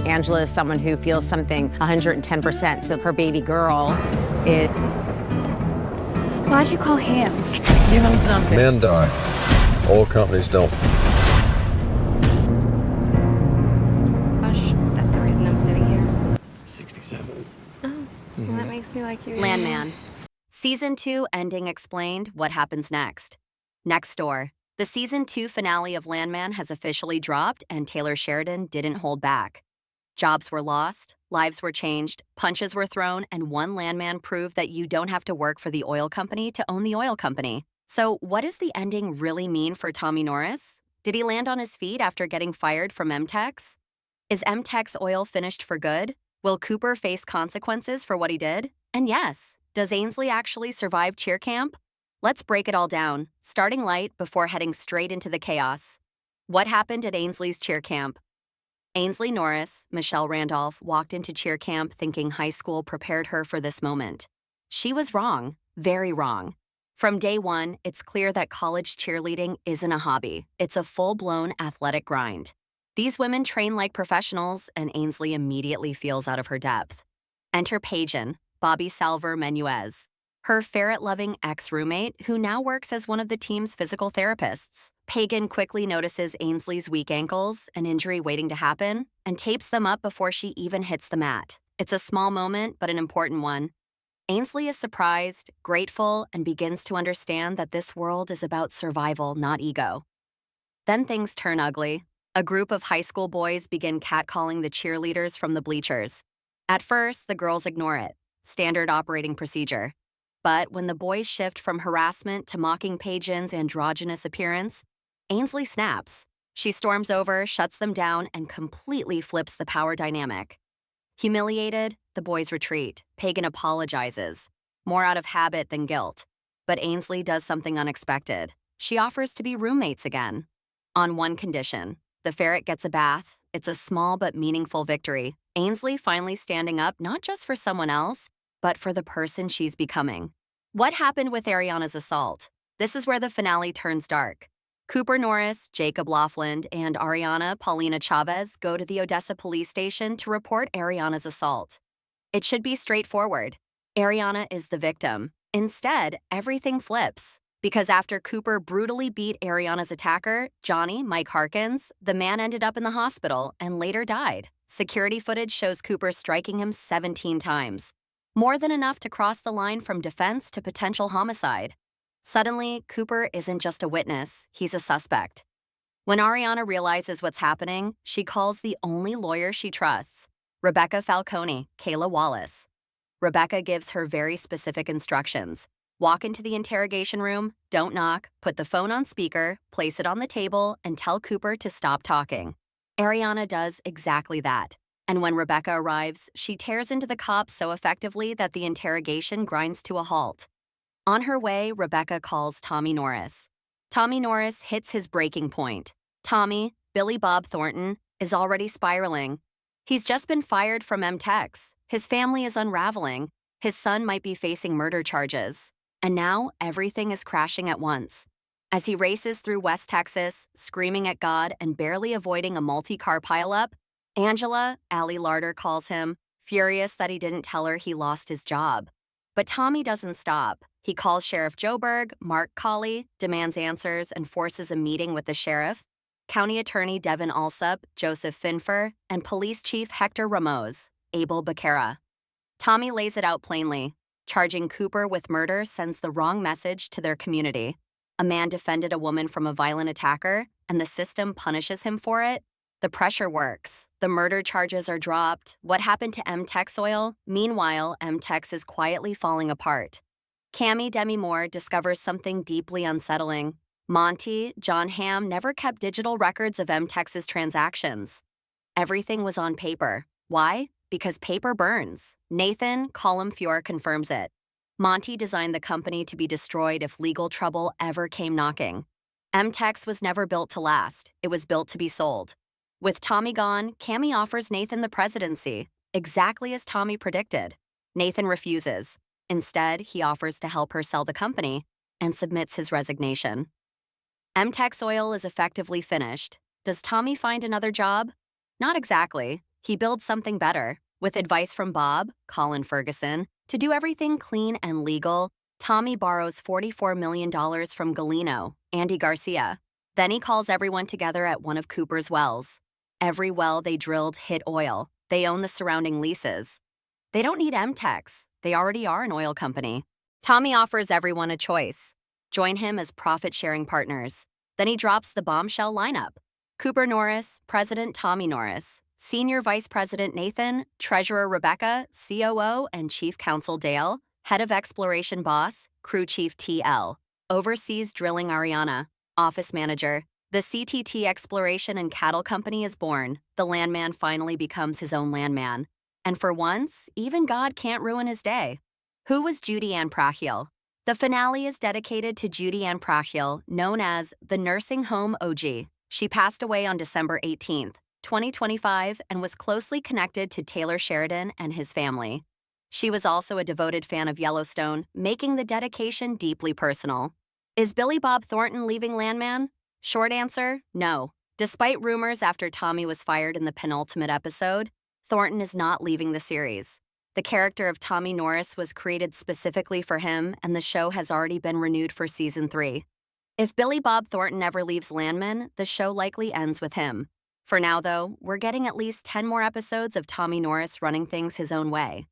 Angela is someone who feels something 110%, so her baby girl is... Why'd you call him? Give him something. Men die. Oil companies don't. Gosh, that's the reason I'm sitting here. 67. Oh, well, that makes me like you. Landman. Season 2 ending explained. What happens next? Next door. The Season 2 finale of Landman has officially dropped, and Taylor Sheridan didn't hold back. Jobs were lost, lives were changed, punches were thrown, and one Landman proved that you don't have to work for the oil company to own the oil company. So what does the ending really mean for Tommy Norris? Did he land on his feet after getting fired from M-Tex? Is M-Tex Oil finished for good? Will Cooper face consequences for what he did? And yes, does Ainsley actually survive cheer camp? Let's break it all down, starting light before heading straight into the chaos. What happened at Ainsley's cheer camp? Ainsley Norris, Michelle Randolph, walked into cheer camp thinking high school prepared her for this moment. She was wrong, very wrong. From day one, it's clear that college cheerleading isn't a hobby. It's a full-blown athletic grind. These women train like professionals, and Ainsley immediately feels out of her depth. Enter Pagan, Bobby Salver Menuez, her ferret-loving ex-roommate who now works as one of the team's physical therapists. Pagan quickly notices Ainsley's weak ankles, an injury waiting to happen, and tapes them up before she even hits the mat. It's a small moment, but an important one. Ainsley is surprised, grateful, and begins to understand that this world is about survival, not ego. Then things turn ugly. A group of high school boys begin catcalling the cheerleaders from the bleachers. At first, the girls ignore it. Standard operating procedure. But when the boys shift from harassment to mocking Pagan's androgynous appearance, Ainsley snaps. She storms over, shuts them down, and completely flips the power dynamic. Humiliated, the boys retreat. Pagan apologizes, more out of habit than guilt. But Ainsley does something unexpected. She offers to be roommates again. On one condition. The ferret gets a bath. It's a small but meaningful victory. Ainsley finally standing up not just for someone else, but for the person she's becoming. What happened with Ariana's assault? This is where the finale turns dark. Cooper Norris, Jacob Laughlin, and Ariana Paulina Chavez go to the Odessa police station to report Ariana's assault. It should be straightforward. Ariana is the victim. Instead, everything flips. Because after Cooper brutally beat Ariana's attacker, Johnny, Mike Harkins, the man ended up in the hospital and later died. Security footage shows Cooper striking him 17 times. More than enough to cross the line from defense to potential homicide. Suddenly, Cooper isn't just a witness, he's a suspect. When Ariana realizes what's happening, she calls the only lawyer she trusts, Rebecca Falcone, Kayla Wallace. Rebecca gives her very specific instructions. Walk into the interrogation room, don't knock, put the phone on speaker, place it on the table, and tell Cooper to stop talking. Ariana does exactly that. And when Rebecca arrives, she tears into the cops so effectively that the interrogation grinds to a halt. On her way, Rebecca calls Tommy Norris. Tommy Norris hits his breaking point. Tommy, Billy Bob Thornton, is already spiraling. He's just been fired from M-Tex. His family is unraveling. His son might be facing murder charges. And now, everything is crashing at once. As he races through West Texas, screaming at God and barely avoiding a multi-car pileup, Angela, Allie Larder calls him, furious that he didn't tell her he lost his job. But Tommy doesn't stop. He calls Sheriff Joberg, Mark Colley, demands answers, and forces a meeting with the sheriff, County Attorney Devin Alsup, Joseph Finfer, and Police Chief Hector Ramos, Abel Becerra. Tommy lays it out plainly. Charging Cooper with murder sends the wrong message to their community. A man defended a woman from a violent attacker, and the system punishes him for it. The pressure works. The murder charges are dropped. What happened to M-Tex Oil? Meanwhile, M-Tex is quietly falling apart. Cammie Demi Moore discovers something deeply unsettling. Monty, John Hamm, never kept digital records of M-Tex's transactions. Everything was on paper. Why? Because paper burns. Nathan Columfiore confirms it. Monty designed the company to be destroyed if legal trouble ever came knocking. M-Tex was never built to last. It was built to be sold. With Tommy gone, Cammie offers Nathan the presidency, exactly as Tommy predicted. Nathan refuses. Instead, he offers to help her sell the company and submits his resignation. M-Tex Oil is effectively finished. Does Tommy find another job? Not exactly. He builds something better. With advice from Bob, Colin Ferguson, to do everything clean and legal, Tommy borrows $44 million from Galeno, Andy Garcia. Then he calls everyone together at one of Cooper's wells. Every well they drilled hit oil. They own the surrounding leases. They don't need M-Tex. They already are an oil company. Tommy offers everyone a choice. Join him as profit-sharing partners. Then he drops the bombshell lineup. Cooper Norris, President Tommy Norris, Senior Vice President Nathan, Treasurer Rebecca, COO and Chief Counsel Dale, Head of Exploration Boss, Crew Chief TL, Oversees Drilling Ariana, Office Manager. The CTT Exploration and Cattle Company is born. The Landman finally becomes his own landman. And for once, even God can't ruin his day. Who was Judy Ann Prachiel? The finale is dedicated to Judy Ann Prachiel, known as the Nursing Home OG. She passed away on December 18th, 2025, and was closely connected to Taylor Sheridan and his family. She was also a devoted fan of Yellowstone, making the dedication deeply personal. Is Billy Bob Thornton leaving Landman? Short answer, no. Despite rumors after Tommy was fired in the penultimate episode, Thornton is not leaving the series. The character of Tommy Norris was created specifically for him, and the show has already been renewed for Season 3. If Billy Bob Thornton ever leaves Landman, the show likely ends with him. For now, though, we're getting at least 10 more episodes of Tommy Norris running things his own way.